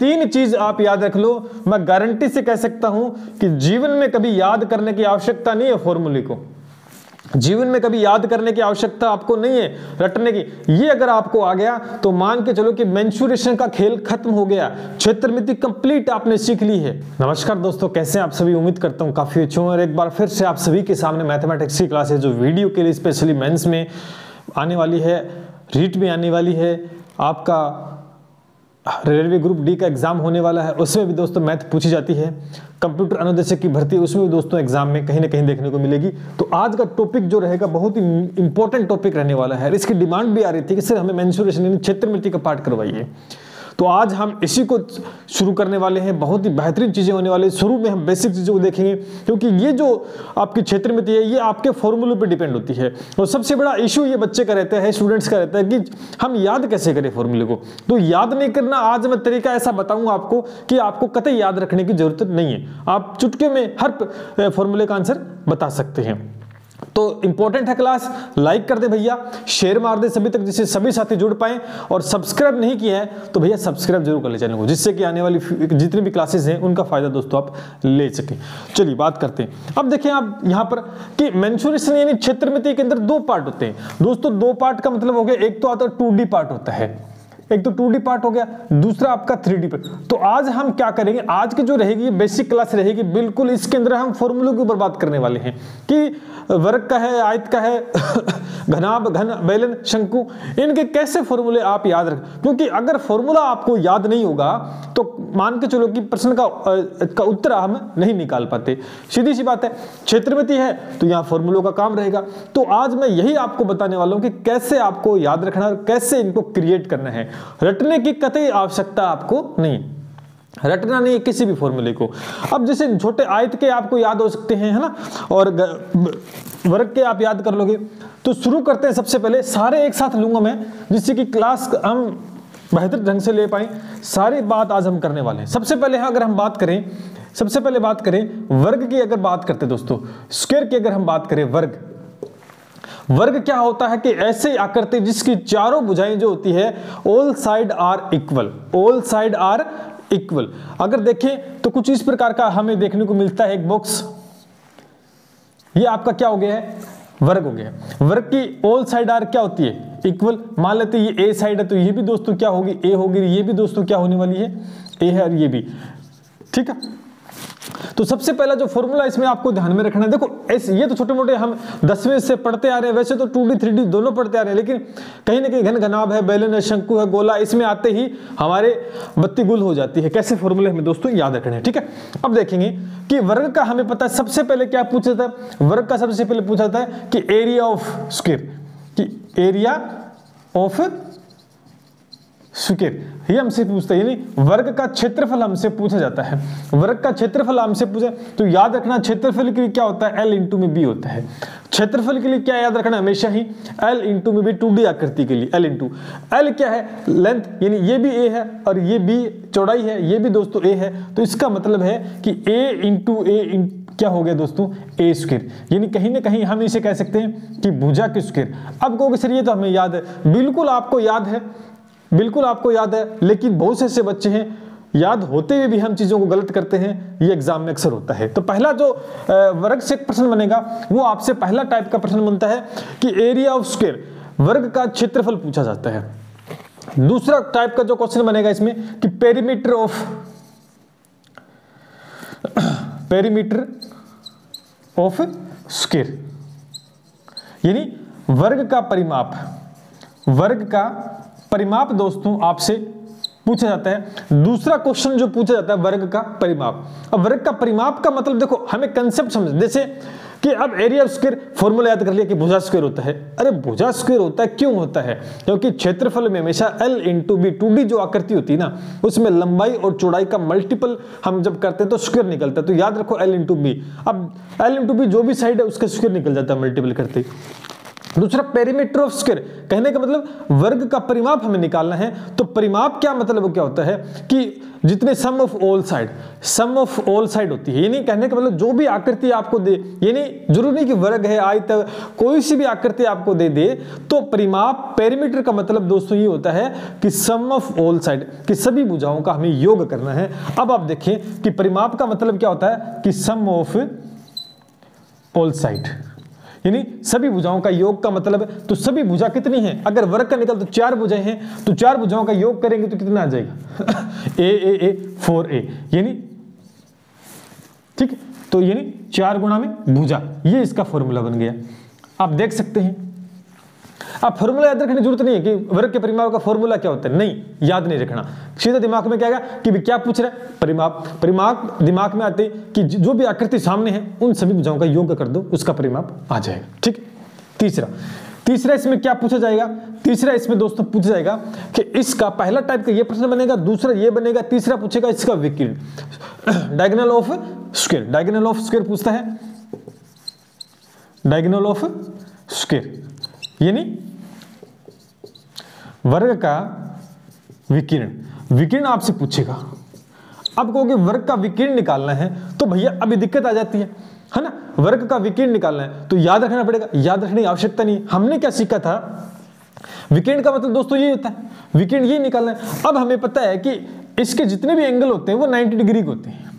तीन चीज आप याद रख लो, मैं गारंटी से कह सकता हूं कि जीवन में कभी याद करने की आवश्यकता नहीं है फॉर्मूले को, जीवन में कभी याद करने की आवश्यकता आपको नहीं है, रटने की। ये अगर आपको आ गया तो मान के चलो कि मेंसुरेशन का खेल खत्म हो गया, क्षेत्रमिति कंप्लीट आपने सीख ली है। नमस्कार दोस्तों, कैसे हैं आप सभी? उम्मीद करता हूं काफी अच्छे होंगे। और एक बार फिर से आप सभी के सामने मैथमेटिक्स की क्लास है जो वीडियो के लिए स्पेशली मेंस में आने वाली है, रीट में आने वाली है, आपका रेलवे ग्रुप डी का एग्जाम होने वाला है, उसमें भी दोस्तों मैथ पूछी जाती है। कंप्यूटर अनुदेशक की भर्ती, उसमें भी दोस्तों एग्जाम में कहीं ना कहीं देखने को मिलेगी। तो आज का टॉपिक जो रहेगा बहुत ही इंपॉर्टेंट टॉपिक रहने वाला है। इसकी डिमांड भी आ रही थी कि सर हमें मेंसुरेशन यानी क्षेत्रमिति का पाठ करवाइए। तो आज हम इसी को शुरू करने वाले हैं। बहुत ही बेहतरीन चीजें होने वाली है। शुरू में हम बेसिक चीजों को देखेंगे, क्योंकि ये जो आपकी क्षेत्रमिति है ये आपके फॉर्मूले पे डिपेंड होती है। और सबसे बड़ा इशू ये बच्चे का रहता है, स्टूडेंट्स का रहता है कि हम याद कैसे करें फॉर्मूले को। तो याद नहीं करना, आज मैं तरीका ऐसा बताऊंगा आपको कि आपको कतई याद रखने की जरूरत नहीं है। आप चुटकी में हर फॉर्मूले का आंसर बता सकते हैं। तो इंपॉर्टेंट है क्लास, लाइक कर दे भैया, शेयर मार दे सभी तक, जिससे सभी साथी जुड़ पाए। और सब्सक्राइब नहीं किया है तो भैया सब्सक्राइब जरूर कर ले चैनल को, जिससे कि आने वाली जितनी भी क्लासेस हैं उनका फायदा दोस्तों आप ले सकें। चलिए बात करते हैं। अब देखिए आप यहाँ पर कि मेंसुरेशन यानी क्षेत्रमिति के अंदर दो पार्ट होते हैं दोस्तों। दो पार्ट का मतलब हो गया, एक तो आता है 2D पार्ट होता है, एक तो 2D पार्ट हो गया, दूसरा आपका 3D पार्ट। तो आज हम क्या करेंगे, आज की जो रहेगी बेसिक क्लास रहेगी, बिल्कुल इसके अंदर हम फॉर्मूलों के ऊपर बात करने वाले हैं कि वर्ग का है, आयत का है, घनाभ, घन, बेलन, शंकु, इनके कैसे फॉर्मूले आप याद रखें। क्योंकि अगर फॉर्मूला आपको याद नहीं होगा तो मान के चलो कि प्रश्न का उत्तर हम नहीं निकाल पाते। सीधी सी बात है, क्षेत्रमिति है तो यहाँ फॉर्मूलों का काम रहेगा। तो आज मैं यही आपको बताने वाला हूँ कि कैसे आपको याद रखना है, कैसे इनको क्रिएट करना है। रटने की कतई आवश्यकता आपको नहीं, रटना नहीं है किसी भी फॉर्मूले को। अब जैसे छोटे आयत के आपको याद हो सकते हैं, है ना, और वर्ग के आप याद कर लोगे। तो शुरू करते हैं। सबसे पहले सारे एक साथ लूंगा मैं, जिससे कि क्लास हम बेहतर ढंग से ले पाए। सारी बात आज हम करने वाले हैं। सबसे पहले अगर हम बात करें, सबसे पहले बात करें वर्ग की, अगर बात करते दोस्तों स्क्वायर की, अगर हम बात करें वर्ग क्या होता है कि ऐसे आकृति जिसकी चारों भुजाएं जो होती है all side are equal, all side are equal. अगर देखें तो कुछ इस प्रकार का हमें देखने को मिलता है एक बॉक्स, ये आपका क्या हो गया है, वर्ग हो गया। वर्ग की ऑल साइड आर क्या होती है, इक्वल। मान लेते हैं ये ए साइड है तो ये भी दोस्तों क्या होगी, ए होगी। ये भी दोस्तों क्या होने वाली है, ए है, और ये भी, ठीक है। तो सबसे पहला जो फॉर्मूला इसमें आपको ध्यान में रखना है, देखो ये तो छोटे मोटे हम 10वें से पढ़ते आ रहे हैं, वैसे तो 2D 3D दोनों पढ़ते आ रहे हैं, लेकिन कहीं ना कहीं घन, घनाभ है, बेलन है, शंकु है, गोला, इसमें आते ही हमारे बत्ती गुल हो जाती है। कैसे फॉर्मूले हमें दोस्तों याद रखने हैं, ठीक है। अब देखेंगे कि वर्ग का हमें पता है, सबसे पहले क्या पूछा था, वर्ग का सबसे पहले पूछा था कि एरिया ऑफ स्क्वायर, कि एरिया ऑफ स्क्वायर, ये हमसे पूछता है, यानी वर्ग का क्षेत्रफल हमसे पूछा जाता है। वर्ग का क्षेत्रफल हमसे पूछा, तो याद रखना क्षेत्रफल के लिए क्या होता है, L इंटू में B होता है। क्षेत्रफल के लिए क्या याद रखना हमेशा ही, L इंटू में B, 2D आकृति के लिए L इंटू L क्या है, लेंथ, यानी ये भी A है और ये B चौड़ाई है, ये भी दोस्तों A है। तो इसका मतलब है कि A इंटू A क्या हो गया दोस्तों, ए स्क्वायर। यानी कहीं ना कहीं हम इसे कह सकते हैं कि भुजा की स्क्वायर। अब कहोगे सर ये तो हमें याद है, बिल्कुल आपको याद है, बिल्कुल आपको याद है, लेकिन बहुत से ऐसे बच्चे हैं याद होते हुए भी हम चीजों को गलत करते हैं। ये एग्जाम में अक्सर होता है। तो पहला जो वर्ग से एक प्रश्न बनेगा वो आपसे पहला टाइप का प्रश्न बनता है कि एरिया ऑफ स्क्वायर, वर्ग का क्षेत्रफल पूछा जाता है। दूसरा टाइप का जो क्वेश्चन बनेगा इसमें कि पेरीमीटर ऑफ स्क्वायर, यानी वर्ग का परिमाप, वर्ग का परिमाप दोस्तों आपसे पूछा जाता है। दूसरा क्वेश्चन जो पूछा जाता है वर्ग का परिमाप। अब वर्ग का परिमाप का मतलब देखो हमें कंसेप्ट समझ, जैसे कि अब एरिया ऑफ स्क्वायर फॉर्मूला याद कर लिया कि भुजा स्क्वायर होता है। अरे भुजा स्क्वायर होता है, क्यों होता है, क्योंकि क्षेत्रफल में हमेशा L इंटू B, 2D जो आकृति होती है ना, उसमें लंबाई और चौड़ाई का मल्टीपल हम जब करते हैं तो स्क्वायर निकलता है। तो याद रखो L इंटू B। अब L इंटू B जो भी साइड है उसका स्क्वायर निकल जाता है मल्टीपल करते। दूसरा पेरीमीटर ऑफ स्क्वायर, कहने का मतलब वर्ग का परिमाप हमें निकालना है। तो परिमाप क्या मतलब क्या होता है कि जितने सम ऑफ ऑल साइड होती है, यानी कहने का मतलब जो भी आकृति आपको दे, यानी जरूरी नहीं कि वर्ग है, आयत, कोई सी भी आकृति आपको दे दे, तो परिमाप पेरीमीटर का मतलब दोस्तों ये होता है कि सम ऑफ ऑल साइड, कि सभी भुजाओं का हमें योग करना है। अब आप देखें कि परिमाप का मतलब क्या होता है कि सम ऑफ ऑल साइड, यानी सभी भुजाओं का योग का मतलब, तो सभी भुजा कितनी है, अगर वर्ग का निकल तो 4 भुजाएं हैं, तो 4 भुजाओं का योग करेंगे तो कितना आ जाएगा ए 4a, यानी ठीक है, तो यानी 4 गुणा में भुजा, ये इसका फॉर्मूला बन गया। आप देख सकते हैं, आप फॉर्मूला याद रखने की जरूरत नहीं है कि वर्ग के परिमाप का फॉर्मूला क्या होता है, नहीं, याद नहीं रखना, सीधा दिमाग में क्या आएगा कि क्या पूछ रहा है, परिमाप दिमाग में आते कि जो भी आकृति सामने है उन सभी भुजाओं का योग कर दो, उसका परिमाप आ जाएगा। ठीक। तीसरा इसमें क्या पूछा जाएगा, तीसरा इसमें दोस्तों पूछा जाएगा कि इसका पहला टाइप का ये प्रश्न बनेगा, दूसरा ये बनेगा, तीसरा पूछेगा इसका विकिरण, डायगोनल ऑफ स्क्वायर पूछता है, डायगोनल ऑफ स्क्वायर यानी वर्ग का विकिरण आपसे पूछेगा। अब कहोगे वर्ग का विकिरण निकालना है, तो भैया अभी दिक्कत आ जाती है ना, वर्ग का विकिरण निकालना है तो याद रखना पड़ेगा, याद रखने की आवश्यकता नहीं। हमने क्या सीखा था, विकिरण का मतलब दोस्तों ये होता है, विकिरण ये निकालना है। अब हमें पता है कि इसके जितने भी एंगल होते हैं वो 90 डिग्री के होते हैं,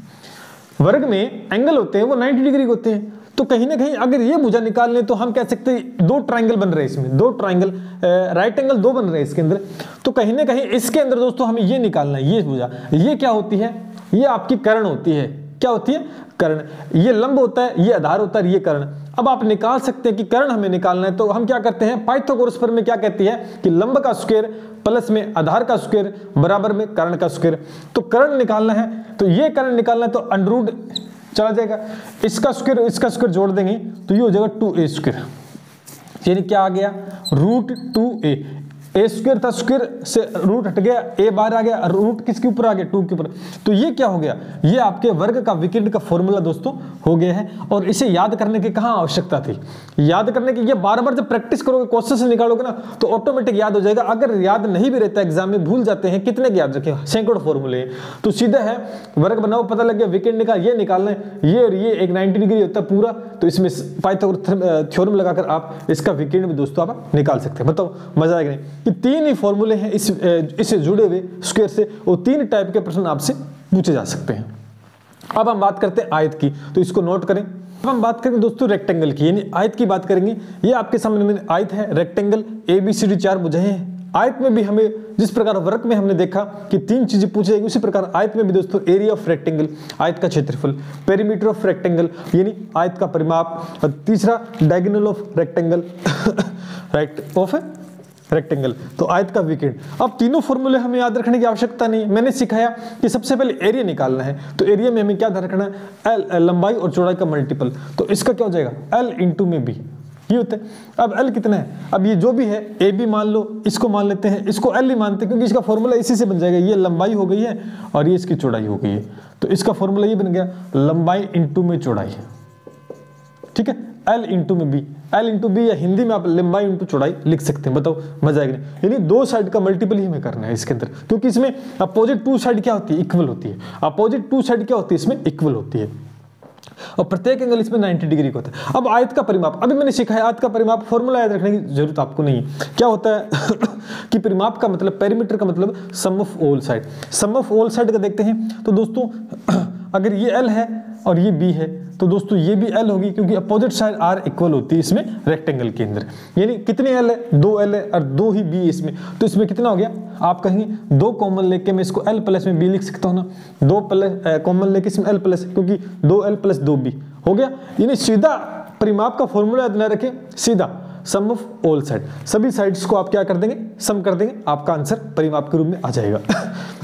वर्ग में एंगल होते हैं वो 90 डिग्री के होते हैं। तो कहीं ना कहीं अगर ये भुजा निकाल लें तो हम कह सकते हैं 2 ट्रायंगल बन रहे हैं इसमें, 2 ट्रायंगल राइट एंगल 2 बन रहे हैं इसके अंदर। तो कहीं ना कहीं इसके अंदर दोस्तों हमें ये निकालना है, ये भुजा, ये क्या होती है, ये आपकी कर्ण होती है। क्या होती है, कर्ण। ये लंब होता है, ये आधार होता है, ये कर्ण। अब आप निकाल सकते हैं कि कर्ण हमें निकालना है, तो हम क्या करते हैं, पाइथागोरस प्रमेय में क्या कहती है कि लंब का स्क्वायर प्लस में आधार का स्क्वायर बराबर में कर्ण का स्क्वायर। तो कर्ण निकालना है, तो ये कर्ण निकालना है तो अंडररूट चला जाएगा, इसका स्क्वायर जोड़ देंगे तो ये हो जाएगा 2a स्क्वायर, यानी क्या आ गया, रूट 2a। ए स्क्वायर था, स्क्वायर से रूट हट गया, ए बाहर आ गया, रूट किसके ऊपर आ गया, 2 के ऊपर। तो ये क्या हो गया, ये आपके वर्ग का विकिरण का फॉर्मूला दोस्तों हो गया है। और इसे याद करने की कहाँ आवश्यकता थी, याद करने की, ये बार बार जब प्रैक्टिस करोगे, क्वेश्चन से निकालोगे ना तो ऑटोमेटिक याद हो जाएगा। अगर याद नहीं भी रहता एग्जाम में, भूल जाते हैं, कितने की याद रखे, सैकड़ों फॉर्मूले, तो सीधा है वर्ग बनाओ, पता लग गया, विकिरण निकाल, ये निकालना है, ये और ये एक 90 डिग्री होता है पूरा, तो इसमें पाइथागोरस थ्योरम लगाकर आप इसका विकिरण भी दोस्तों आप निकाल सकते हैं। बताओ मजा आएगा नहीं, कि 3 ही फॉर्मूले हैं इससे जुड़े हुए स्क्वायर से, वो 3 टाइप के प्रश्न आपसे पूछे जा सकते हैं। अब हम बात करते हैं आयत की, तो इसको नोट करें। अब हम बात करेंगे दोस्तों रेक्टेंगल की, यानी आयत की बात करेंगे। ये आपके सामने में आयत है, रेक्टेंगल, ABCD 4 भुजाएं हैं। आयत में भी हमें जिस प्रकार वर्ग में हमने देखा कि 3 चीजें पूछी जाएगी, उसी प्रकार आयत में भी दोस्तों एरिया ऑफ रेक्टेंगल, आयत का क्षेत्रफल, पेरीमीटर ऑफ रेक्टेंगल यानी आयत का परिमाप, और तीसरा डायगोनल ऑफ रेक्टेंगल रेक्टेंगल, तो आयत का विकिरण। अब तीनों फॉर्मूले हमें याद रखने की आवश्यकता नहीं, मैंने सिखाया कि सबसे पहले एरिया निकालना है, तो एरिया में हमें क्या ध्यान रखना है, L लंबाई और चौड़ाई का मल्टीपल, तो इसका क्या हो जाएगा, L इंटू में B, ये होता है। अब L कितना है, अब ये जो भी है AB मान लो, इसको मान लेते हैं, इसको L ही मानते हैं क्योंकि इसका फॉर्मूला इसी से बन जाएगा, ये लंबाई हो गई है और ये इसकी चौड़ाई हो गई है, तो इसका फॉर्मूला ये बन गया, लंबाई इंटू में चौड़ाई, ठीक है, L इंटू में B, L इंटू B, या हिंदी में आप लंबाई इंटू चौड़ाई लिख सकते हैं। बताओ मजा आएगा नहीं, यानी 2 साइड का मल्टीपल ही हमें करना है इसके अंदर, क्योंकि इसमें अपोजिट 2 साइड क्या होती है, इक्वल होती है। अपोजिट 2 साइड क्या होती है, इसमें इक्वल होती है, और प्रत्येक एंगल इसमें 90 डिग्री का होता है। अब आयत का परिमाप, अभी मैंने सीखा है आयत का परिमाप, फॉर्मूला याद रखने की जरूरत आपको नहीं है। क्या होता है कि परिमाप का मतलब, पेरीमीटर का मतलब sum of all side. Sum of all side का देखते हैं तो दोस्तों अगर ये L है और ये B है, तो दोस्तों ये भी L होगी, क्योंकि अपोजिट साइड R इक्वल होती है इसमें रेक्टेंगल के अंदर। यानी कितने L है, 2 L है और 2 ही B इसमें, तो इसमें कितना हो गया, आप कहेंगे 2 कॉमन लेके मैं इसको L प्लस में B लिख सकता हूँ ना, 2 प्लस कॉमन लेके इसमें L प्लस, क्योंकि 2L प्लस 2B हो गया। यानी सीधा परिमाप का फॉर्मूला याद न रखें, सीधा सम ऑफ ऑल साइड, सभी साइड्स को आप क्या कर देंगे, सम कर देंगे, आपका आंसर परिमाप के रूप में आ जाएगा।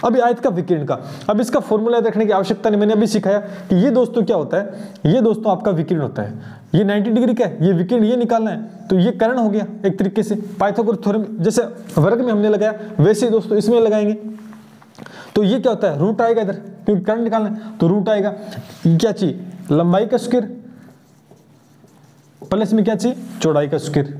अभी आयत का विकिरण का, अब इसका फॉर्मूला याद रखने की आवश्यकता नहीं, मैंने अभी सिखाया कि ये दोस्तों क्या होता है, ये दोस्तों आपका विकिरण होता है, ये 90 डिग्री का है, ये विकिरण ये निकालना है, तो ये कर्ण हो गया एक तरीके से। पाइथागोरस थ्योरम जैसे वर्ग में हमने लगाया, वैसे ही दोस्तों इसमें लगाएंगे, तो ये क्या होता है, रूट आएगा इधर, क्योंकि कर्ण निकालना है तो रूट आएगा। क्या चाहिए, लंबाई का स्क्वायर प्लस में क्या चाहिए, चौड़ाई का स्क्वायर,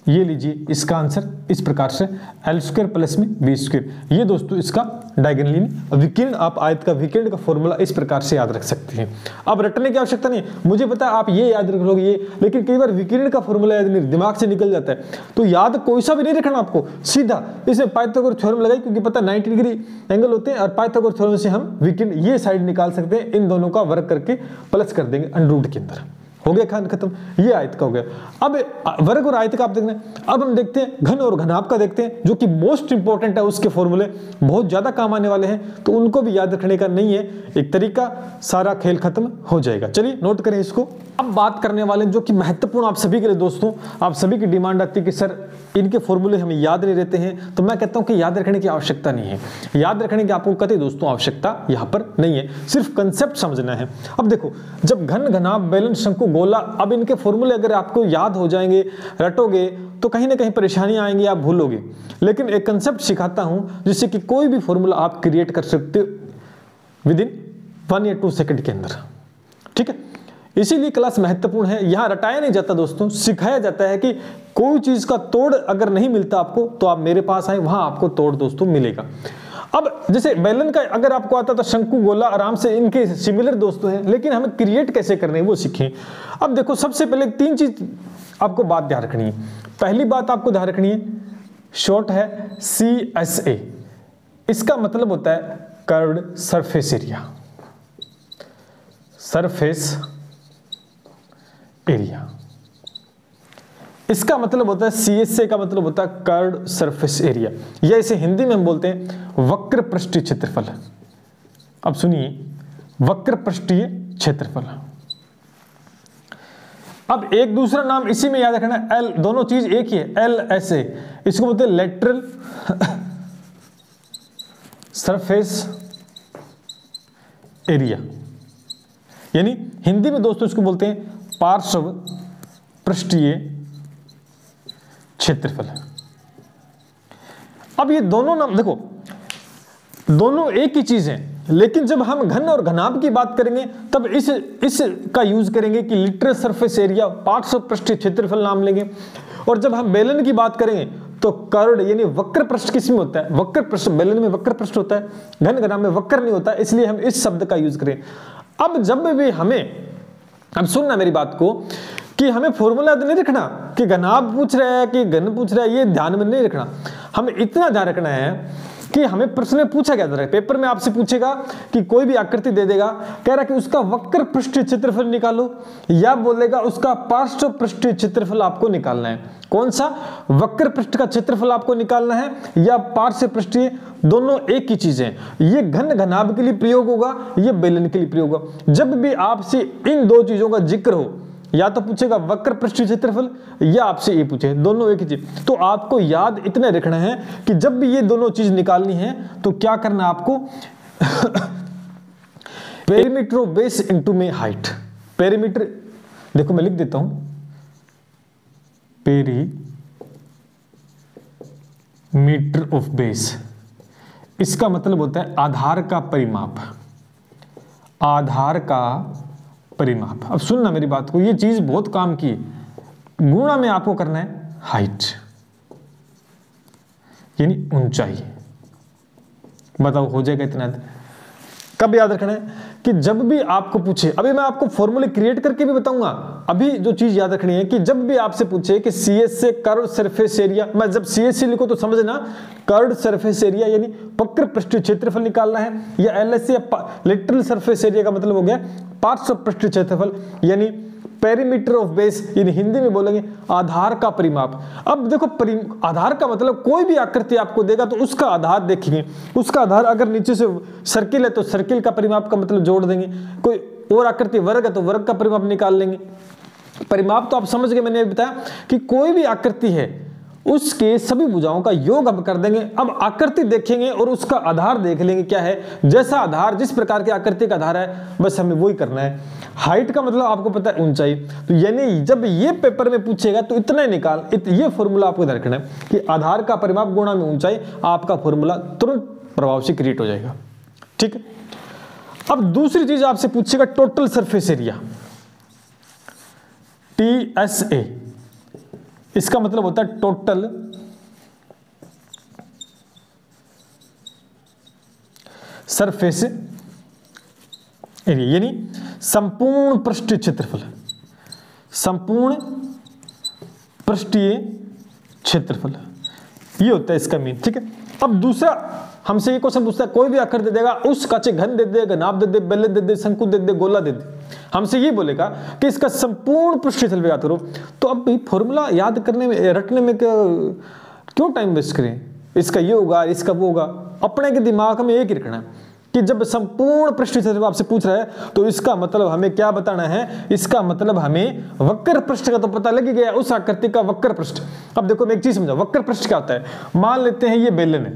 ये लीजिए इसका आंसर इस प्रकार से L² प्लस में B²। ये दोस्तों इसका डायगोनली विकर्ण, आप आयत का विकर्ण का फॉर्मूला इस प्रकार से याद रख सकते हैं। अब रटने की आवश्यकता नहीं, मुझे पता है आप ये याद रख लोगे ये, लेकिन कई बार विकर्ण का फॉर्मूला याद नहीं, दिमाग से निकल जाता है, तो याद कोई सा भी नहीं रखना आपको, सीधा इसमें पाइथागोरस थ्योरम लगाई, क्योंकि पता 90 डिग्री एंगल होते हैं और पाइथागोरस थ्योरम से हम विकर्ण ये साइड निकाल सकते हैं, इन दोनों का वर्ग करके प्लस कर देंगे अंडर के अंदर, हो गया खान खत्म। ये आयत का हो गया। अब वर्ग और आयत का आप देखना। अब हम देखते हैं घन और घनाभ का देखते हैं, जो कि मोस्ट इंपॉर्टेंट है, उसके फॉर्मूले बहुत ज्यादा काम आने वाले हैं, तो उनको भी याद रखने का नहीं है, एक तरीका, सारा खेल खत्म हो जाएगा। चलिए नोट करें इसको। अब बात करने वाले जो कि महत्वपूर्ण आप सभी के लिए दोस्तों, आप सभी की डिमांड आती है कि सर इनके फॉर्मूले हमें याद नहीं रहते हैं, तो मैं कहता हूं कि याद रखने की आवश्यकता नहीं है, याद रखने की आपको कतई दोस्तों आवश्यकता यहां पर नहीं है, सिर्फ कंसेप्ट समझना है। अब देखो, जब घन, घनाभ, बेलन, शंकु, गोला, अब इनके फॉर्मूले अगर आपको याद हो जाएंगे, रटोगे, तो कहीं ना कहीं परेशानी आएंगी, आप भूलोगे। लेकिन एक कंसेप्ट सिखाता हूं जिससे कि कोई भी फॉर्मूला आप क्रिएट कर सकते हो विद इन 1 या 2 सेकंड के अंदर, ठीक है। इसीलिए क्लास महत्वपूर्ण है, यहां रटाया नहीं जाता दोस्तों, सिखाया जाता है कि कोई चीज का तोड़ अगर नहीं मिलता आपको, तो आप मेरे पास आए, वहां आपको तोड़ दोस्तों मिलेगा। अब जैसे बेलन का अगर आपको आता तो शंकु, गोला आराम से इनके सिमिलर दोस्तों हैं, लेकिन हमें क्रिएट कैसे करने हैं वो सीखें। अब देखो, सबसे पहले 3 चीज आपको बात ध्यान रखनी है। पहली बात आपको ध्यान रखनी है, शॉर्ट है CSA, इसका मतलब होता है curved surface area, surface area, इसका मतलब होता है CSA का मतलब होता है कर्व्ड सरफेस एरिया, या इसे हिंदी में हम बोलते हैं वक्र पृष्ठीय क्षेत्रफल। अब सुनिए, वक्र पृष्ठीय क्षेत्रफल। अब एक दूसरा नाम इसी में याद रखना, L, दोनों चीज एक ही है, LSA, इसको बोलते हैं लेटरल सरफेस एरिया, यानी हिंदी में दोस्तों इसको बोलते हैं पार्श्व पृष्ठीय क्षेत्रफल। अब ये दोनों नाम देखो, दोनों एक ही चीज है, लेकिन जब हम घन और घनाभ की बात करेंगे तब इस का यूज करेंगे कि लिटरल सरफेस एरिया, पार्श्व पृष्ठीय क्षेत्रफल नाम लेंगे। और जब हम बेलन की बात करेंगे तो कर्व्ड यानी वक्र पृष्ठ किसमें होता है, वक्र पृष्ठ, बेलन में वक्र पृष्ठ होता है, घन घनाभ में वक्र नहीं होता, इसलिए हम इस शब्द का यूज करें। अब जब भी हमें, अब सुनना मेरी बात को, कि हमें फॉर्मूला नहीं रखना कि घनाभ पूछ रहा है कि घन पूछ रहा है, ये ध्यान में नहीं रखना। हमें इतना ध्यान रखना है कि हमें प्रश्न में पूछा क्या जा रहा है, पेपर में आपसे पूछेगा कि कोई भी आकृति दे देगा, कह रहा कि उसका वक्र पृष्ठीय क्षेत्रफल निकालो, या बोलेगा उसका पार्श्व पृष्ठीय क्षेत्रफल आपको निकालना है। कौन सा, वक्र पृष्ठ का क्षेत्रफल आपको निकालना है या पार्श्व पृष्ठीय, दोनों एक ही चीज है। ये घन घनाभ के लिए प्रयोग होगा, ये बेलन के लिए प्रयोग होगा। जब भी आपसे इन 2 चीजों का जिक्र हो, या तो पूछेगा वक्र पृष्ठीय क्षेत्रफल या आपसे ये पूछे, दोनों एक ही चीज। तो आपको याद इतने रखना है कि जब भी ये दोनों चीज निकालनी है तो क्या करना आपको पेरीमीटर ऑफ बेस इनटू में हाइट। पेरीमीटर देखो मैं लिख देता हूं, पेरीमीटर ऑफ बेस, इसका मतलब होता है आधार का परिमाप, आधार का परिमाप। अब सुनना मेरी बात को, ये चीज बहुत काम की, गुणा में आपको करना है हाइट यानी ऊंचाई। बताओ हो जाएगा इतना? कब याद रखना है कि जब भी आपको पूछे, अभी मैं आपको फॉर्मूले क्रिएट करके भी बताऊंगा, अभी जो चीज याद रखनी है कि जब भी आपसे पूछे कि CSA कर्व्ड सरफेस एरिया, मैं जब CSA लिखो तो समझना कर्व्ड सरफेस एरिया यानी वक्र पृष्ठीय क्षेत्रफल निकालना है, या LSA लिटरल सरफेस एरिया का मतलब हो गया पार्श्व पृष्ठीय क्षेत्रफल, यानी पेरीमीटर ऑफ बेस, यानी हिंदी में बोलेंगे आधार का परिमाप। अब देखो आधार का मतलब कोई भी आकृति आपको देगा तो उसका आधार देखेंगे, उसका आधार अगर नीचे से सर्किल है तो सर्किल का परिमाप का मतलब जोड़ देंगे, कोई और आकृति वर्ग है तो वर्ग का परिमाप निकाल लेंगे। परिमाप तो आप समझ गए, मैंने बताया कि कोई भी आकृति है उसके सभी भुजाओं का योग हम कर देंगे। अब आकृति देखेंगे और उसका आधार देख लेंगे क्या है, जैसा आधार, जिस प्रकार की आकृति का आधार है बस हमें वही करना है। हाइट का मतलब आपको पता है ऊंचाई, तो यानी जब ये पेपर में पूछेगा तो इतना ही निकाल, ये फॉर्मूला आपको ध्यान रखना है कि आधार का परिमाप गुणा में ऊंचाई, आपका फॉर्मूला तुरंत प्रभाव से क्रिएट हो जाएगा। ठीक है, अब दूसरी चीज आपसे पूछेगा टोटल सरफेस एरिया, TSA, इसका मतलब होता है टोटल सरफेस एरिया, यानी संपूर्ण पृष्ठीय क्षेत्रफल, संपूर्ण पृष्ठीय क्षेत्रफल, ये होता है इसका मीन। ठीक है, अब दूसरा हमसे ये क्वेश्चन पूछता है, कोई भी आकर दे देगा, उस काचे घन दे दे, घनाभ दे दे, बेले दे दे, शंकु दे दे, गोला दे दे, हमसे ये बोलेगा कि इसका संपूर्ण पृष्ठीय क्षेत्रफल याद करो। तो अब भाई फॉर्मूला याद करने में, रटने में क्यों टाइम वेस्ट करें, इसका ये होगा, इसका वो होगा। अपने के दिमाग में एक ही रखना है कि जब संपूर्ण पृष्ठीय क्षेत्रफल आपसे पूछ रहा है तो इसका मतलब हमें क्या बताना है, इसका मतलब हमें वक्र पृष्ठ का तो पता लग ही गया, उस आकृति का वक्र पृष्ठ। अब देखो मैं एक चीज समझाऊं, वक्र पृष्ठ क्या होता है। मान लेते हैं ये बेलन है,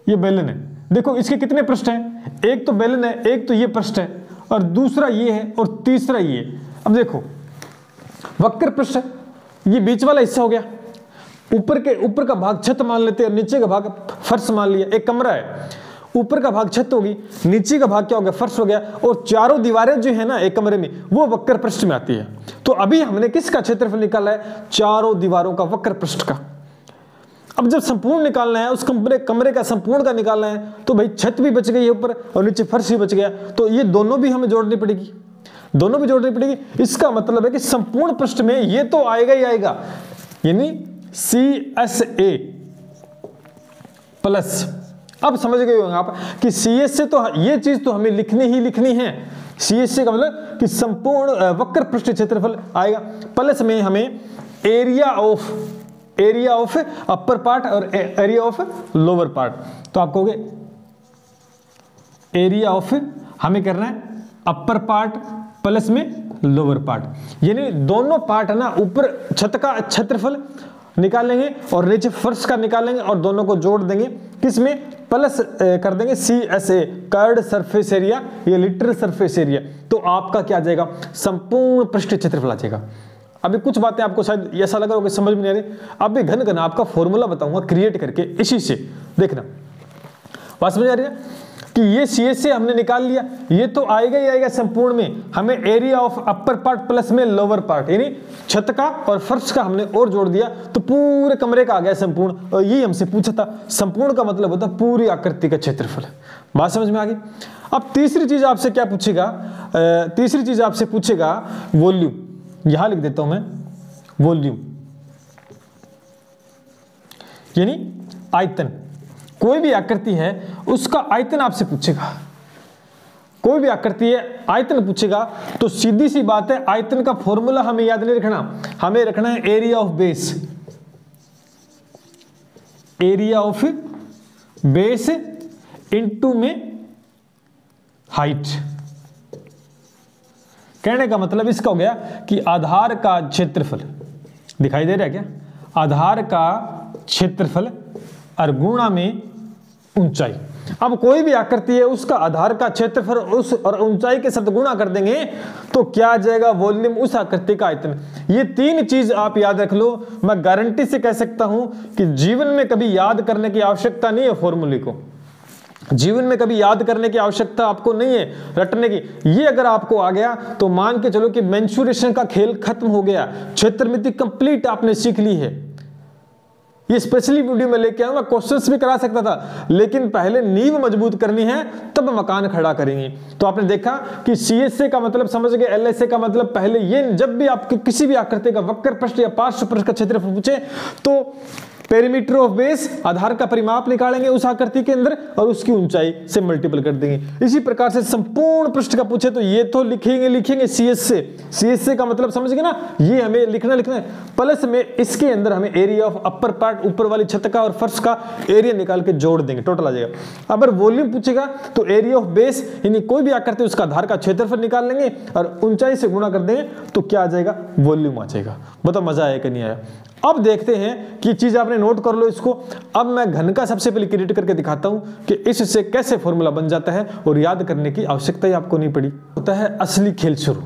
ये बेलन है, देखो इसके कितने पृष्ठ हैं, एक तो बेलन है, एक तो ये पृष्ठ है, और दूसरा ये है, और तीसरा ये है। अब देखो वक्र पृष्ठ, ये बीच वाला हिस्सा हो गया, ऊपर का भाग छत मान लेते हैं, नीचे का भाग फर्श मान लिया। एक कमरा है, ऊपर का भाग छत होगी, नीचे का भाग क्या हो गया, फर्श हो गया, और चारों दीवारें जो है ना एक कमरे में, वो वक्र पृष्ठ में आती है। तो अभी हमने किसका क्षेत्रफल निकाला है, चारों दीवारों का वक्र पृष्ठ का। अब जब संपूर्ण निकालना है, उस कमरे का संपूर्ण का निकालना है, तो भाई छत भी बच गई है ऊपर और नीचे फर्श भी बच गया, तो ये दोनों भी हमें जोड़नी पड़ेगी, दोनों भी जोड़नी पड़ेगी। इसका मतलब है कि संपूर्ण पृष्ठ में ये तो आएगा ही आएगा, यानी CSA प्लस। अब समझ गए होंगे आप कि CSA तो ये चीज तो हमें लिखनी ही लिखनी है। CSA का मतलब कि संपूर्ण वक्र पृष्ठीय क्षेत्रफल आएगा, प्लस में हमें एरिया ऑफ अपर पार्ट और एरिया ऑफ लोअर पार्ट। तो आप कहोगे एरिया ऑफ हमें करना है अपर पार्ट प्लस में लोअर पार्ट, यानी दोनों पार्ट है ना, ऊपर छत का क्षेत्रफल निकालेंगे और नीचे फर्श का निकालेंगे और दोनों को जोड़ देंगे, किसमें, प्लस कर देंगे CSA कर्ड सरफेस एरिया, ये लिटरल सरफेस एरिया। तो आपका क्या आ जाएगा, संपूर्ण पृष्ठीय क्षेत्रफल आ जाएगा। अभी कुछ बातें आपको शायद ऐसा लगा होगा समझ में नहीं आ रही, अभी घन आपका फॉर्मूला बताऊंगा क्रिएट करके, इसी से देखना बात समझ आ रही है कि ये CSA हमने निकाल लिया, ये तो आएगा ही आएगा संपूर्ण में। हमें area of upper part plus में लोअर पार्ट, यानी छत का और फर्श का हमने और जोड़ दिया, तो पूरे कमरे का आ गया संपूर्ण। और ये हमसे पूछा था, संपूर्ण का मतलब होता है पूरी आकृति का क्षेत्रफल। बात समझ में आ गई। अब तीसरी चीज आपसे क्या पूछेगा, तीसरी चीज आपसे पूछेगा वॉल्यूम। यहां लिख देता हूं मैं वॉल्यूम, यानी आयतन। कोई भी आकृति है उसका आयतन आपसे पूछेगा, कोई भी आकृति है आयतन पूछेगा, तो सीधी सी बात है आयतन का फॉर्मूला हमें याद नहीं रखना, हमें रखना है area of base, area of base into में हाइट। कहने का मतलब इसका हो गया कि आधार का क्षेत्रफल, दिखाई दे रहा है क्या, आधार का क्षेत्रफल और गुणा में ऊंचाई। अब कोई भी आकृति है उसका आधार का क्षेत्रफल उस और ऊंचाई के साथ गुणा कर देंगे तो क्या आ जाएगा, वॉल्यूम, उस आकृति का आयतन। ये तीन चीज आप याद रख लो। मैं गारंटी से कह सकता हूं कि जीवन में कभी याद करने की आवश्यकता नहीं है फॉर्मूले को, जीवन में कभी याद करने की आवश्यकता आपको नहीं है, रटने की। ये अगर आपको आ गया तो मान के चलो कि मेंसुरेशन का खेल खत्म हो गया, क्षेत्रमिति कंप्लीट आपने सीख ली है। ये स्पेशली वीडियो में लेके आऊंगा, क्वेश्चंस भी करा सकता था, लेकिन पहले नींव मजबूत करनी है तब मकान खड़ा करेंगे। तो आपने देखा कि CSA का मतलब समझ गए, LSA का मतलब पहले ये, जब भी आपके किसी भी आकृति का वक्र पृष्ठ या पार्श्व पृष्ठ का क्षेत्रफल पूछे तो पेरीमीटर ऑफ बेस, आधार का परिमाप निकालेंगे उस आकृति के अंदर और उसकी ऊंचाई से मल्टीपल कर देंगे। इसी प्रकार से संपूर्ण पृष्ठ का पूछे तो ये तो लिखेंगे CSA का मतलब समझ गए ना, ये हमें लिखना है। प्लस में इसके अंदर हमें एरिया ऑफ अपर पार्ट, ऊपर वाली छत का और फर्श का एरिया निकाल के जोड़ देंगे, टोटल आ जाएगा। अगर वॉल्यूम पूछेगा तो एरिया ऑफ बेस, यानी कोई भी आकृति उसका आधार का क्षेत्रफल निकाल लेंगे और ऊंचाई से गुणा कर देंगे तो क्या आ जाएगा, वॉल्यूम आ जाएगा। बताओ मजा आया कि नहीं आया। अब देखते हैं कि चीज आपने नोट कर लो इसको। अब मैं घन का सबसे पहले क्रिएट करके दिखाता हूं कि इससे कैसे फॉर्मूला बन जाता है और याद करने की आवश्यकता ही आपको नहीं पड़ी। होता है असली खेल शुरू।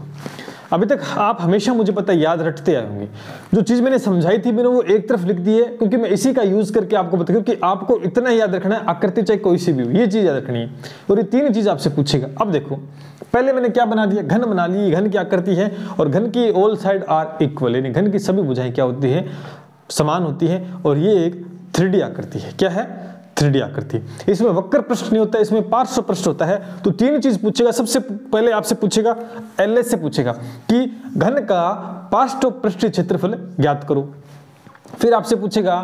अभी तक आप हमेशा मुझे पता है याद रटते आए होंगे, जो चीज मैंने समझाई थी मैंने वो एक तरफ लिख दी है, क्योंकि मैं इसी का यूज करके आपको बताऊं कि आपको इतना याद रखना है, आकृति चाहे कोई सी भी हो, ये चीज याद रखनी है। और ये तीन चीज आपसे पूछेगा। अब देखो पहले मैंने क्या बना दिया, घन बना ली। घन की आकृति है और घन की ऑल साइड आर इक्वल, यानी घन की सभी भुजाएं क्या होती है, समान होती है और ये एक 3D आकृति है। क्या है? 3D आकृति। इसमें वक्र पृष्ठ नहीं होता है, इसमें पार्श्व पृष्ठ होता है। तो तीन चीज पूछेगा। सबसे पहले आपसे पूछेगा, LS से पूछेगा कि घन का पार्श्व पृष्ठीय क्षेत्रफल ज्ञात करो। फिर आपसे पूछेगा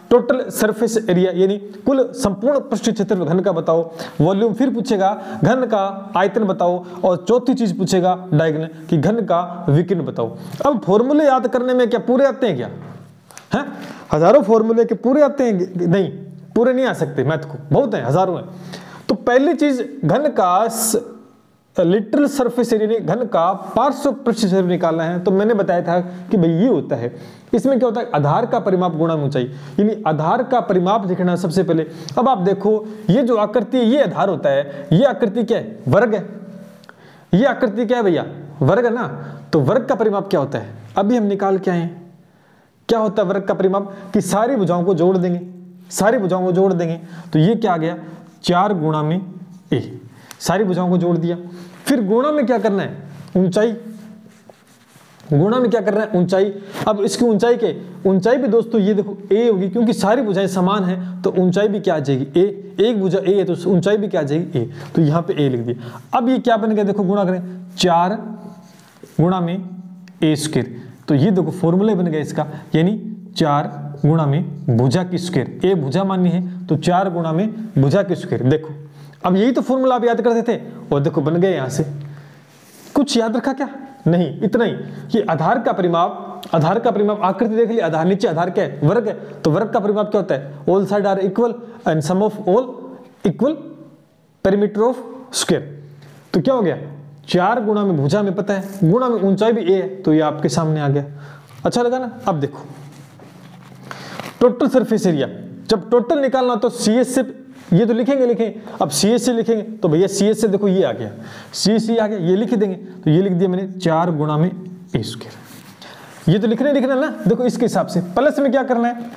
टोटल सरफेस एरिया, यानी कुल संपूर्ण पृष्ठीय क्षेत्रफल घन का बताओ, वॉल्यूम। फिर पूछेगा घन का आयतन बताओ, और चौथी चीज पूछेगा डायगोनल कि घन का विकिरण बताओ। अब फॉर्मूले याद करने में क्या पूरे आते हैं क्या? हैं? हजारों फॉर्मूले के पूरे आते हैं? नहीं, पूरे नहीं आ सकते। मैथ को बहुत है, हजारों हैं। तो पहली चीज घन का लिटरल सरफेस एरिया, घन का पार्श्व पृष्ठीय क्षेत्रफल निकालना है। तो मैंने बताया था कि भाई ये होता है, इसमें क्या होता है? आधार का परिमाप गुणा ऊंचाई, यानी आधार का परिमाप लिखना सबसे पहले। अब आप देखो ये जो आकृति है ये आधार होता है, ये आकृति क्या है? वर्ग है। ये आकृति क्या है भैया? वर्ग है ना। तो वर्ग का परिमाप क्या होता है? अभी हम निकाल के आए हैं। क्या होता है वर्ग का परिमाप? कि सारी भुजाओं को जोड़ देंगे, सारी भुजाओं को जोड़ देंगे। तो ये क्या आ गया? 4 गुणा में a, सारी भुजाओं को जोड़ दिया। फिर गुणा में क्या करना है? ऊंचाई। गुणा में क्या करना है? ऊंचाई। अब इसकी ऊंचाई के ऊंचाई भी दोस्तों ये देखो a होगी, क्योंकि सारी भुजाएं समान हैं तो ऊंचाई भी क्या आ जाएगी? a। एक भुजा a है तो ऊंचाई भी क्या आ जाएगी? a। तो यहाँ पे a लिख दिया। अब ये क्या बन गया? देखो गुणा करें, 4 गुणा में a स्क्वायर। तो ये देखो फॉर्मूला बन गया इसका, यानी 4 गुणा में भुजा की स्क्वायर। a भुजा मानी है तो 4 गुणा में भुजा की स्क्वायर। देखो अब यही तो फॉर्मूला आप याद करते थे, और देखो बन गए। यहां से कुछ याद रखा क्या? नहीं, इतना ही कि आधार का परिमाप, आधार का परिमाप आकृति देख ली, आधार नीचे आधार क्या है? वर्ग है। तो वर्ग का परिमाप क्या होता है? All side are equal and sum of all equal perimeter of square. तो क्या हो गया? 4 गुणा में भुजा में पता है, गुणा में ऊंचाई भी a है, तो ये आपके सामने आ गया। अच्छा लगा ना? अब देखो टोटल सरफेस एरिया, जब टोटल निकालना तो CS से, ये तो लिखेंगे। अब CS से लिखेंगे तो भैया CS से देखो ये आ गया, CS आ गया, ये लिख देंगे। तो ये लिख दिया मैंने 4 गुणा में a स्क्वायर। ये तो लिखना ना। देखो इसके हिसाब से प्लस में क्या करना है?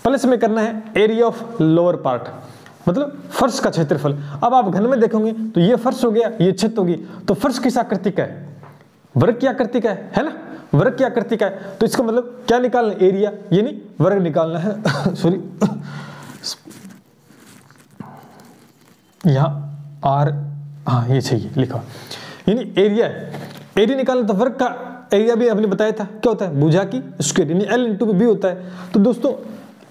प्लस में करना है एरिया ऑफ लोअर पार्ट, मतलब फर्श का क्षेत्रफल। अब आप घन में देखोगे तो ये फर्श हो गया, ये छत होगी। तो फर्श किस आकृति का है? वर्ग की आकृति का है ना? वर्ग की आकृति का है। तो इसका मतलब क्या निकालना है? एरिया, यानी वर्ग निकालना है। सॉरी, यहाँ आर, हाँ ये चाहिए लिखा, यानी एरिया है। एरिया निकालना तो वर्ग का एरिया भी आपने बताया था क्या होता है? भुजा की स्क्वायर, यानी L इंटू बी होता है। तो दोस्तों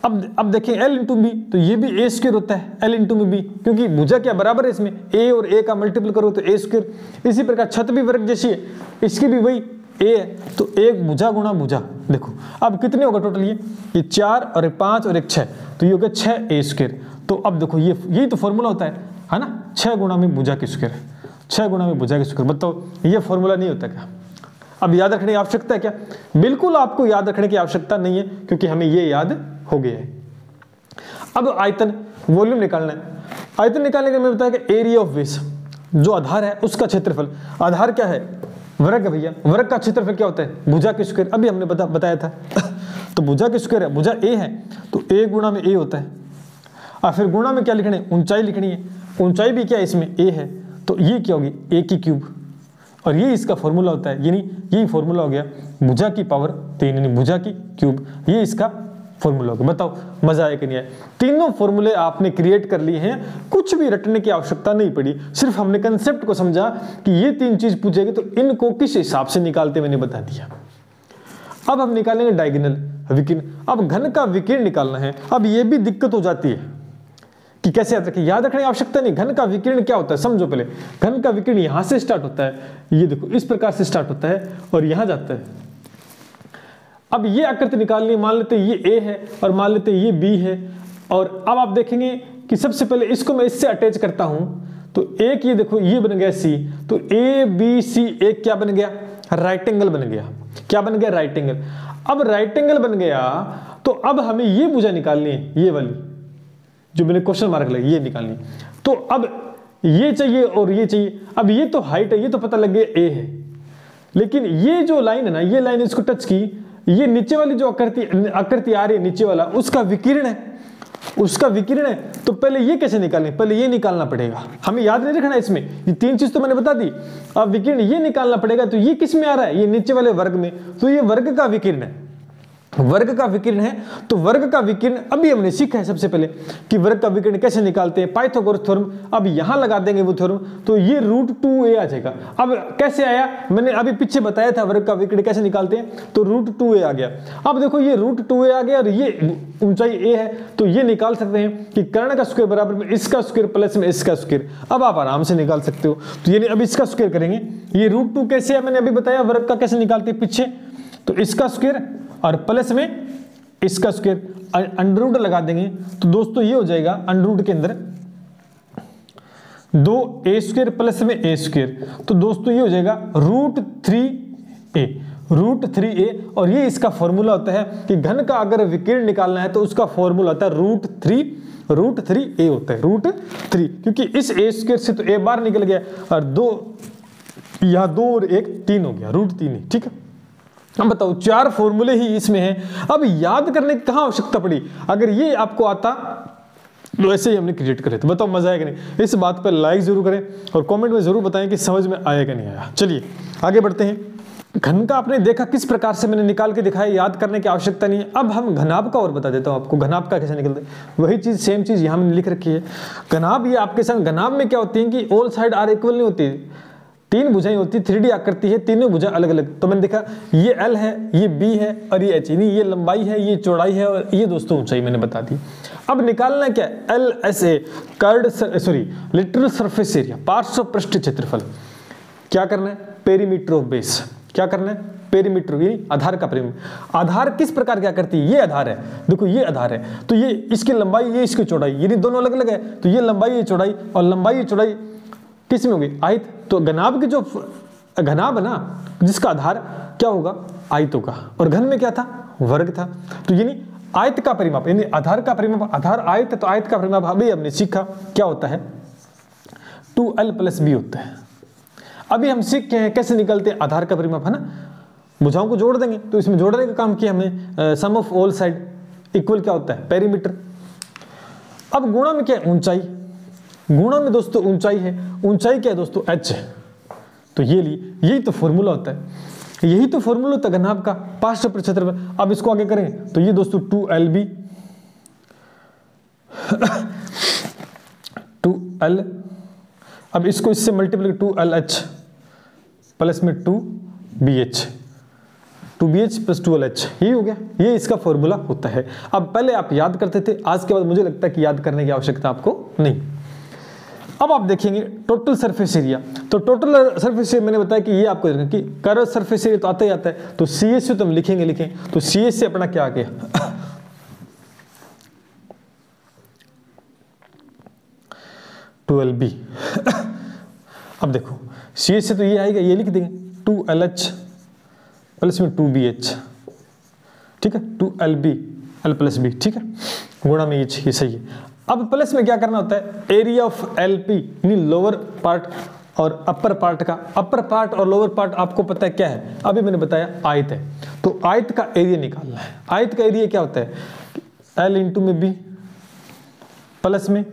अब देखें L इंटू बी, तो ये भी a स्क्वायर होता है, L इंटू में बी, क्योंकि भुजा क्या बराबर है इसमें? a और a का मल्टीपल करो तो a स्क्वायर। इसी प्रकार छत भी वर्ग जैसी है, इसकी भी वही a है, तो एक भुजा गुणा भुजा। देखो अब कितने होगा टोटल? ये 4 और 5 और 1 6, तो ये हो गया 6a स्क्वायर। तो अब देखो यही तो फॉर्मूला होता है ना? 6 गुणा में भुजा की स्क्वायर, 6 गुणा में भुजा की स्क्वायर। बताओ ये फॉर्मूला नहीं होता क्या? अब याद रखने की आवश्यकता है क्या? बिल्कुल आपको याद रखने की आवश्यकता नहीं है, क्योंकि हमें ये याद हो गया है। अब आयतन, वॉल्यूम निकालना है। आयतन निकालने के लिए बताया कि एरिया ऑफ बेस, जो आधार है उसका क्षेत्रफल। आधार क्या है? वर्ग है भैया। वर्ग का क्षेत्रफल क्या होता है? भुजा की स्क्वायर। अभी हमने बताया था। तो भुजा की स्क्वायर है, भुजा a है तो a गुणा में a होता है। और फिर गुणा में क्या लिखना है? ऊंचाई लिखनी है। ऊंचाई भी क्या है? इसमें a है, तो ये क्या होगी? a की क्यूब। और ये इसका फॉर्मूला होता है, यानी यही फॉर्मूला हो गया भुजा की पावर 3, यानी भुजा की क्यूब। ये इसका फॉर्मूला होगा। बताओ मजा आया कि नहीं आया? तीनों फॉर्मूले आपने क्रिएट कर लिए हैं, कुछ भी रटने की आवश्यकता नहीं पड़ी। सिर्फ हमने कंसेप्ट को समझा कि ये 3 चीज पूछेगी तो इनको किस हिसाब से निकालते मैंने बता दिया। अब हम निकालेंगे डायगोनल विकिरण। अब घन का विकिरण निकालना है। अब ये भी दिक्कत हो जाती है कि कैसे याद रखें? याद रखने की आवश्यकता नहीं। घन का विकिरण क्या होता है समझो पहले। घन का विकिरण यहां से स्टार्ट होता है, ये देखो इस प्रकार से स्टार्ट होता है और यहां जाता है। अब ये आकृति निकालनी, मान लेते ये A है और मान लेते ये B है। और अब आप देखेंगे कि सबसे पहले इसको मैं इससे अटैच करता हूं, तो एक ये देखो ये बन गया C, तो ABC एक क्या बन गया? राइट एंगल बन गया। क्या बन गया? Right angle. अब राइट एंगल बन गया तो अब हमें ये भुजा निकालनी है, ये वाली जो मैंने क्वेश्चन मार्क लगा, ये निकालनी। तो अब ये चाहिए और ये चाहिए। अब ये तो हाइट है, ये तो पता लग गया A है, लेकिन ये जो लाइन है ना, ये लाइन इसको टच की, ये नीचे वाली जो आकृति आ रही है नीचे वाला, उसका विकिरण है, उसका विकिरण है। तो पहले ये कैसे निकालें? पहले ये निकालना पड़ेगा। हमें याद नहीं रखना इसमें, ये 3 चीज तो मैंने बता दी। अब विकिरण ये निकालना पड़ेगा, तो ये किस में आ रहा है? ये नीचे वाले वर्ग में, तो ये वर्ग का विकिरण है। वर्ग का विकिरण है, तो वर्ग का विकिरण अभी हमने सीखा है सबसे पहले कि वर्ग का विकिरण कैसे निकालते हैं, पाइथागोरस थ्योरम। अब यहां लगा देंगे वो थ्योरम, तो ये √2a आ जाएगा। अब कैसे आया, मैंने अभी पीछे बताया था वर्ग का विकिरण कैसे निकालते हैं, तो √2a आ गया। अब देखो ये √2a आ गया और ये ऊंचाई a है, तो ये निकाल सकते हैं कि कर्ण का स्क्वायर बराबर में इसका स्क्वायर प्लस में इसका स्क्वायर। अब आप आराम से निकाल सकते हो। तो यानी अब इसका स्क्वायर करेंगे, ये √2 कैसे है मैंने अभी बताया, वर्ग का कैसे निकालते हैं पीछे, तो इसका स्क्वायर और प्लस में इसका स्क्वायर, अंडर लगा देंगे। तो दोस्तों ये हो जाएगा अंडर के अंदर 2a² प्लस में a², तो दोस्तों ये हो जाएगा √3a। और ये इसका फॉर्मूला होता है कि घन का अगर विकिरण निकालना है तो उसका फॉर्मूला होता है √3a होता है, √3, क्योंकि इस a² से तो a बार निकल गया और 2 यहां 2 और 1 3 हो गया, √3। ठीक है, अब बताओ 4 फॉर्मूले ही इसमें हैं। अब याद करने की कहां आवश्यकता पड़ी, अगर ये आपको आता तो ऐसे ही हमने क्रिएट करे। तो बताओ मजा आएगा नहीं। इस बात पर लाइक जरूर करें और कमेंट में जरूर बताएं कि समझ में आया कि नहीं आया। चलिए आगे बढ़ते हैं। घन का आपने देखा किस प्रकार से मैंने निकाल के दिखाया, याद करने की आवश्यकता नहीं है। अब हम घनाभ का और बता देता हूं आपको, घनाभ का कैसे निकलता है। वही चीज सेम चीज यहां मैंने लिख रखी है। घनाभ ये आपके संग, घनाभ में क्या होती है कि ऑल साइड आर इक्वल नहीं होती, 3 भुजाएं होती, 3D आकृति है, तीनों भुजा अलग अलग। तो मैंने देखा ये L है, ये B है और ये H, यानी ये लंबाई है, ये चौड़ाई है और ये दोस्तों ऊंचाई मैंने बता दी। अब निकालना क्या, LSA लिटरल सरफेस एरिया, पार्श्व पृष्ठ क्षेत्रफल। क्या करना है, पेरीमीटर ऑफ बेस। क्या करना है, पेरीमीटर, यानी आधार का परिमाप। आधार किस प्रकार क्या करती है, ये आधार है, देखो ये आधार है, तो ये इसकी लंबाई, ये इसकी चौड़ाई, यानी दोनों अलग अलग है। तो ये लंबाई, ये चौड़ाई, और लंबाई ये चौड़ाई किस में होगी, आयत। तो घनाभ की जो घनाभ है ना, जिसका आधार क्या होगा, आयत होगा, और घन में क्या था, वर्ग था। तो यानी आयत का परिमाप, यानी आधार का परिमाप, आधार आयत है तो आयत का परिमाप अभी हमने सीखा क्या होता है, 2l + b होता है। अभी हम सीख के हैं कैसे निकलते हैं आधार का परिमाप, है ना। भुजाओं को जोड़ देंगे, तो इसमें जोड़ने का काम किया हमने। सम ऑफ ऑल साइड इक्वल क्या होता है, पेरीमीटर। अब गुणा में क्या है, ऊंचाई। गुणा में दोस्तों ऊंचाई है, ऊंचाई क्या है दोस्तों, h है। तो ये लिए, यही तो फॉर्मूला होता है, यही तो फॉर्मूला होता है घनाभ का, पार्श्व पृष्ठ क्षेत्रफल। अब इसको आगे करेंगे तो ये दोस्तों 2lb 2l, अब इसको इससे मल्टीप्लाई 2lh प्लस में 2bh, 2bh + 2lh, यही हो गया, ये इसका फॉर्मूला होता है। अब पहले आप याद करते थे, आज के बाद मुझे लगता है कि याद करने की आवश्यकता आपको नहीं। अब आप देखेंगे टोटल सरफेस एरिया। तो टोटल सरफेस एरिया मैंने बताया कि ये आपको कि कर्व सरफेस एरिया तो आता ही आता है, तो CS से तो हम लिखें। तो CS से अपना क्या आ गया, 2lb। अब देखो CS से तो ये आएगा, ये लिख देंगे 2lh प्लस में 2bh, ठीक है, 2lb l + b, ठीक है, गुणा में h, ये सही है। अब प्लस में क्या करना होता है, एरिया ऑफ LP, यानी लोअर पार्ट और अपर पार्ट का। अपर पार्ट और लोअर पार्ट आपको पता है क्या है, अभी मैंने बताया आयत है। तो आयत का एरिया निकालना है। आयत का एरिया क्या होता है, L × B प्लस में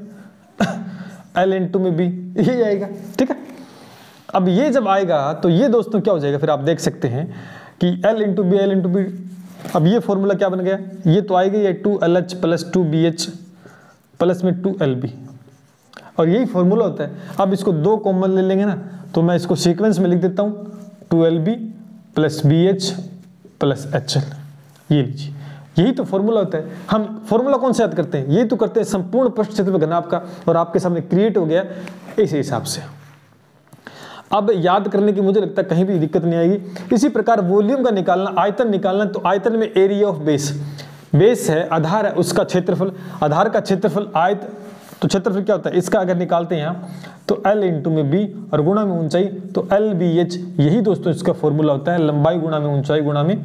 L × B, यही आएगा, ठीक है। अब ये जब आएगा तो ये दोस्तों क्या हो जाएगा, फिर आप देख सकते हैं कि L × B। अब ये फॉर्मूला क्या बन गया, ये तो आएगा ये 2lh + 2bh प्लस में 2lb, और यही फॉर्मूला होता है। अब इसको 2 कॉमन ले लेंगे ना, तो मैं इसको सीक्वेंस में लिख देता हूं, 2lb + bh + hL, ये लीजिए, यही तो फॉर्मूला होता है। हम फॉर्मूला कौन से याद करते हैं, यही तो करते हैं संपूर्ण पृष्ठ क्षेत्रफल घनाभ का, और आपके सामने क्रिएट हो गया इस हिसाब से। अब याद करने की मुझे लगता है कहीं भी दिक्कत नहीं आएगी। इसी प्रकार वॉल्यूम का निकालना, आयतन निकालना, तो आयतन में एरिया ऑफ बेस, बेस है, आधार है, उसका क्षेत्रफल, आधार का क्षेत्रफल आयत, तो क्षेत्रफल क्या होता है इसका, अगर निकालते हैं यहाँ तो L × B और गुणा में ऊंचाई, तो LBH, यही दोस्तों इसका फॉर्मूला होता है, लंबाई गुणा में ऊंचाई गुणा में,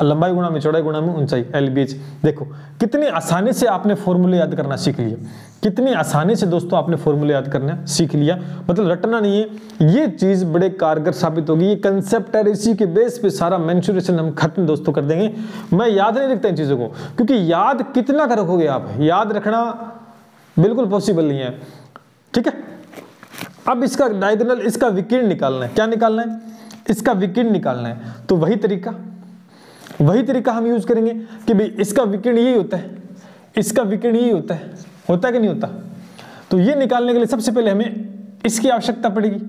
लंबाई गुणा में चौड़ाई गुणा में ऊंचाई, LBH। देखो कितनी आसानी से आपने फॉर्मूले याद करना सीख लिया, कितनी आसानी से दोस्तों आपने फॉर्मूले याद करना सीख लिया, मतलब रटना नहीं है। ये चीज बड़े कारगर साबित होगी, ये कंसेप्ट है, इसी के बेस पे सारा मेंशुरेशन हम खत्म दोस्तों कर देंगे। मैं याद नहीं रखता इन चीजों को, क्योंकि याद कितना कर रखोगे आप, याद रखना बिल्कुल पॉसिबल नहीं है, ठीक है। अब इसका डायगोनल, इसका विकिरण निकालना है। क्या निकालना है, इसका विकिरण निकालना है। तो वही तरीका, वही तरीका हम यूज करेंगे कि भाई इसका विकिरण यही होता है, इसका विकिरण यही होता है कि नहीं होता। तो ये निकालने के लिए सबसे पहले हमें इसकी आवश्यकता पड़ेगी,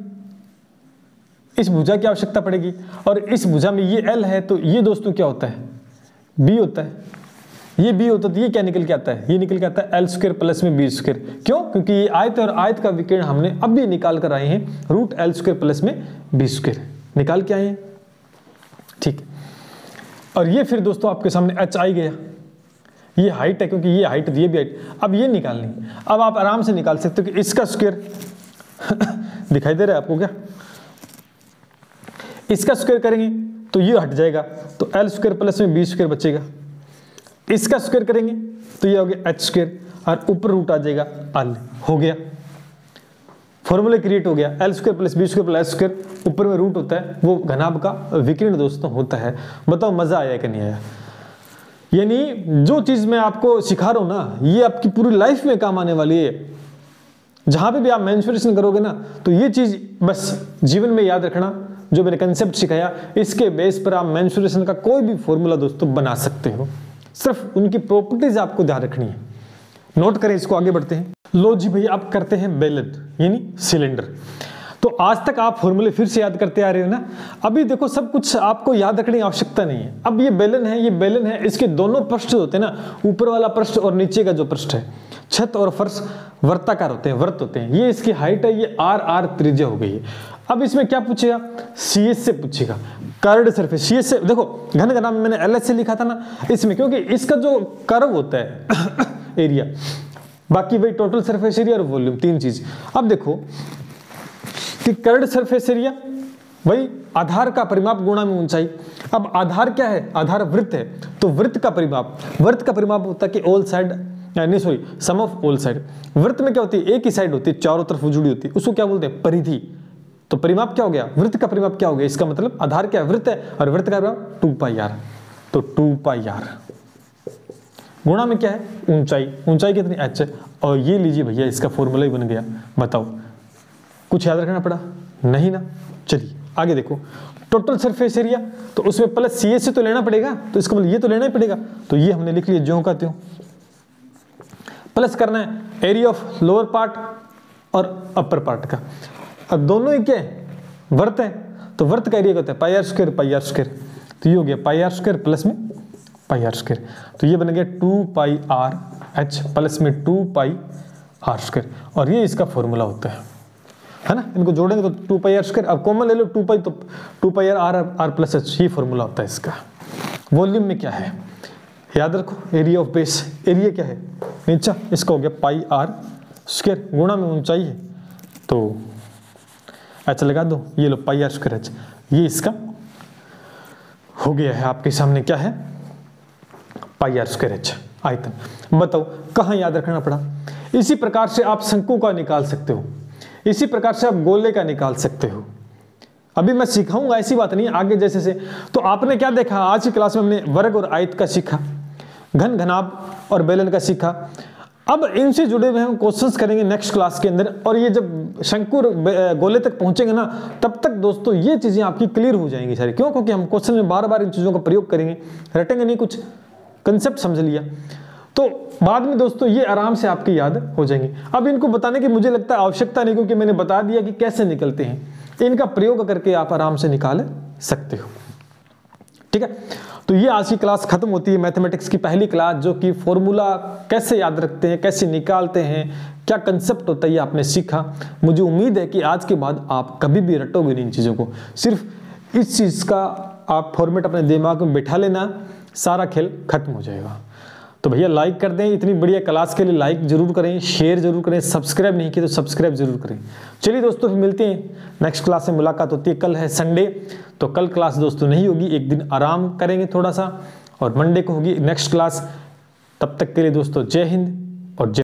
इस भुजा की आवश्यकता पड़ेगी, और इस भुजा में ये L है तो ये दोस्तों क्या होता है, B होता है। ये B होता है तो ये क्या निकल के आता है, ये निकल के आता है L² प्लस में B²। क्यों? क्योंकि ये आयत और आयत का विकिरण हमने अब भी निकाल कर आए हैं, √L² प्लस में B² निकाल के आए हैं। ठीक है, और ये फिर दोस्तों आपके सामने H आ गया, ये हाइट है क्योंकि ये हाइट, ये भी हाइट। अब ये निकालनी, अब आप आराम से निकाल सकते हो कि इसका स्क्वायर दिखाई दे रहा है आपको क्या, इसका स्क्वायर करेंगे तो ये हट जाएगा तो L² प्लस में B² बचेगा। इसका स्क्वायर करेंगे तो ये हो गया H² और ऊपर रूट आ जाएगा L, हो गया फॉर्मूला क्रिएट हो गया। L² plus B² plus S², ऊपर में रूट होता है, वो घनाभ का विकिरण दोस्तों होता है। बताओ मजा आया कि नहीं आया? यानी जो चीज मैं आपको सिखा रहा हूं ना, ये आपकी पूरी लाइफ में काम आने वाली है। जहां पे भी आप मेंस्ट्रुएशन करोगे ना, तो ये चीज बस जीवन में याद रखना, जो मैंने कंसेप्ट सिखाया, इसके बेस पर आप मेंस्ट्रुएशन का कोई भी फॉर्मूला दोस्तों बना सकते हो। सिर्फ उनकी प्रॉपर्टीज आपको ध्यान रखनी है। नोट करें इसको, आगे बढ़ते हैं। लो जी भैया, आप करते हैं बेलन यानी सिलेंडर। तो आज तक आप फॉर्मूले फिर से याद करते आ रहे हो ना। अभी देखो सब कुछ आपको याद रखने की आवश्यकता नहीं है। अब ये बेलन है, ये बेलन है, इसके दोनों पृष्ठ होते हैं ना, ऊपर वाला पृष्ठ और नीचे का जो पृष्ठ है, छत और फर्श वर्ताकार होते हैं, वर्त होते हैं। ये इसकी हाइट है, ये R त्रिज्या हो गई है। अब इसमें क्या पूछेगा, CS से पूछेगा, कर्ड सरफेस। CS से देखो, घन घना में मैंने LS से लिखा था ना, इसमें क्योंकि इसका जो कर्व होता है एरिया, बाकी वही टोटल सरफेस एरिया और वॉल्यूम, तीन चीज। अब देखो कि कर्ड सरफेस एरिया वही आधार का परिमाप गुणा में ऊंचाई। अब आधार क्या है, आधार वृत्त है, तो वृत्त का परिमाप होता है कि ऑल साइड, नहीं sorry, sum of all side. वृत्त में क्या होती है, एक ही साइड होती है, चारों तरफ जुड़ी होती है, उसको क्या बोलते हैं, परिधि। तो परिमाप क्या हो गया, वृत्त का परिमाप क्या हो गया, इसका मतलब आधार क्या है, वृत्त है, और वृत्त का परिमाप 2πr। तो 2πr गुणा में क्या है, ऊंचाई। ऊंचाई कितनी, h है। और ये लीजिए भैया, इसका फॉर्मूला ही बन गया। बताओ कुछ याद रखना पड़ा, नहीं ना। चलिए आगे देखो, टोटल सरफेस एरिया, तो उसमें प्लस CS से तो लेना पड़ेगा, तो इसका मतलब ये तो लेना ही पड़ेगा, तो ये हमने लिख लिया ज्यों का त्यों। प्लस करना है एरिया ऑफ लोअर पार्ट और अपर पार्ट का। अब दोनों ही क्या है, वर्त है, तो वर्त का एरिया क्या होता है, πr²। तो ये हो गया πr² प्लस में πr², तो ये बन गया 2πrh प्लस में 2πr², और ये इसका फॉर्मूला होता है ना। इनको जोड़ेंगे तो 2πr², अब कॉमन ले लो 2π, तो 2πr प्लस h, ये फॉर्मूला होता है इसका। वॉल्यूम में क्या है, याद रखो, एरिया ऑफ बेस, एरिया क्या है नीचा, इसका हो गया πr² गुणा में ऊंचाई है, तो h लगा दो, ये लो πr²h, ये इसका हो गया है आपके सामने, क्या है, πr²h आयतन। बताओ कहाँ याद रखना पड़ा। इसी प्रकार से आप शंकु का निकाल सकते हो, इसी प्रकार से आप गोले का निकाल सकते हो। अभी मैं सिखाऊंगा, ऐसी बात नहीं, आगे जैसे से। तो आपने क्या देखा, आज की क्लास में हमने वर्ग और आयत का सीखा, घन घनाभ और बेलन का सीखा। अब इनसे जुड़े हुए हम क्वेश्चंस करेंगे नेक्स्ट क्लास के अंदर, और ये जब शंकु गोले तक पहुंचेंगे ना, तब तक दोस्तों ये चीजें आपकी क्लियर हो जाएंगी सारी। क्यों? क्योंकि हम क्वेश्चन में बार बार इन चीजों का प्रयोग करेंगे, रटेंगे नहीं, कुछ कंसेप्ट समझ लिया तो बाद में दोस्तों ये आराम से आपकी याद हो जाएंगे। अब इनको बताने की मुझे लगता है आवश्यकता नहीं, क्योंकि मैंने बता दिया कि कैसे निकलते हैं। इनका प्रयोग करके आप आराम से निकाल सकते हो। ठीक है, तो ये आज की क्लास खत्म होती है, मैथमेटिक्स की पहली क्लास, जो कि फॉर्मूला कैसे याद रखते हैं, कैसे निकालते हैं, क्या कंसेप्ट होता है, ये आपने सीखा। मुझे उम्मीद है कि आज के बाद आप कभी भी रटोगे नहीं इन चीज़ों को, सिर्फ इस चीज़ का आप फॉर्मेट अपने दिमाग में बैठा लेना, सारा खेल खत्म हो जाएगा। तो भैया लाइक कर दें, इतनी बढ़िया क्लास के लिए लाइक जरूर करें, शेयर जरूर करें, सब्सक्राइब नहीं किया तो सब्सक्राइब जरूर करें। चलिए दोस्तों, फिर मिलते हैं, नेक्स्ट क्लास में मुलाकात होती है। कल है संडे, तो कल क्लास दोस्तों नहीं होगी, एक दिन आराम करेंगे थोड़ा सा, और मंडे को होगी नेक्स्ट क्लास। तब तक के लिए दोस्तों जय हिंद और जय